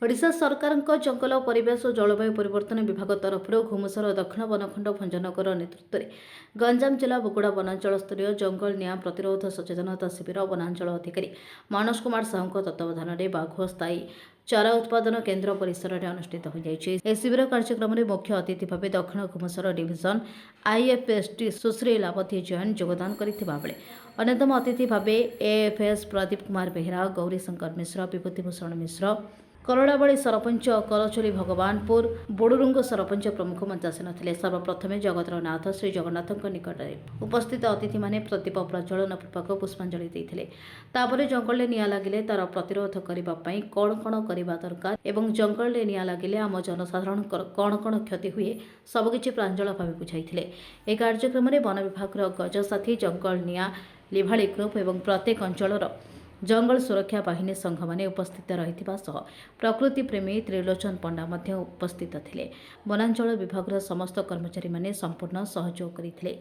ओडिशा सरकार जंगल परिवेश और जलवायु परिवर्तन विभाग तरफ घुमुसर दक्षिण वनखंड भंजनगर नेतृत्व में गंजाम जिला बुगुड़ा वनांचल स्तरीय जंगल निया प्रतिरोध सचेतनता शिविर वनांचल अधिकारी मानस कुमार साहू तत्वावधान में बाघ स्थायी चारा उत्पादन केन्द्र परिसर में अनुष्ठित हो जाए। शिविर कार्यक्रम में मुख्य अतिथि भाव दक्षिण घुमुसर डिविजन आईएफएसटी सुश्री लावती जैन योगदान करथिबा बेले अन्यतम अतिथि भाव एएफएस प्रदीप कुमार बेहेरा गौरीशंकर मिश्र विभूतिभूषण मिश्र करड़ाबड़ी सरपंच करचोली भगवानपुर बोडुरुंग सरपंच प्रमुख मंच आसी सर्वप्रथमे जगतर नाथ श्री जगन्नाथ निकट में उपस्थित अतिथि माने प्रदीप प्रज्वलन पूर्वक पुष्पांजलि देते तापर जंगल निया लगिले तार प्रतिरोध करने कौन कौन करने दरकार एवं जंगल निया लगिले आम जनसाधारण कौन कौन क्षति हुए सबकि प्रांजल भाव बुझाई। ए कार्यक्रम में वन विभाग गजसाथी जंगल निया लिभाड़ी ग्रुप एवं प्रत्येक अंचल जंगल सुरक्षा बाहिनी संघ माने उपस्थित रहिथिबा सह प्रकृति प्रेमी त्रिलोचन पंडा मध्य उपस्थित थिले। वनांचल विभाग समस्त कर्मचारी माने संपूर्ण सहयोग करथिले।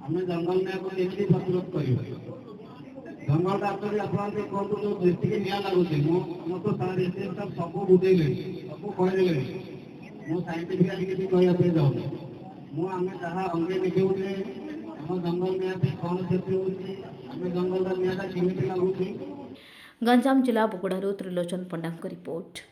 हमें जंगल में केमी प्रतिरोध कर जंगल एक्चुअली आप कहतु जो दृष्टि निया लगुच तो सारा डिस्ट्रिक्ट सब बुझेले सब कहदे मुझे साइंटिफिकली किसी कहवाई जाऊँ मुझे जहाँ अंगे निजे आम जंगल निया कौन क्षति होमें जंगल निया केमी लगुच। गंजाम जिला बुगुड़ारू त्रिलोचन पंडा रिपोर्ट।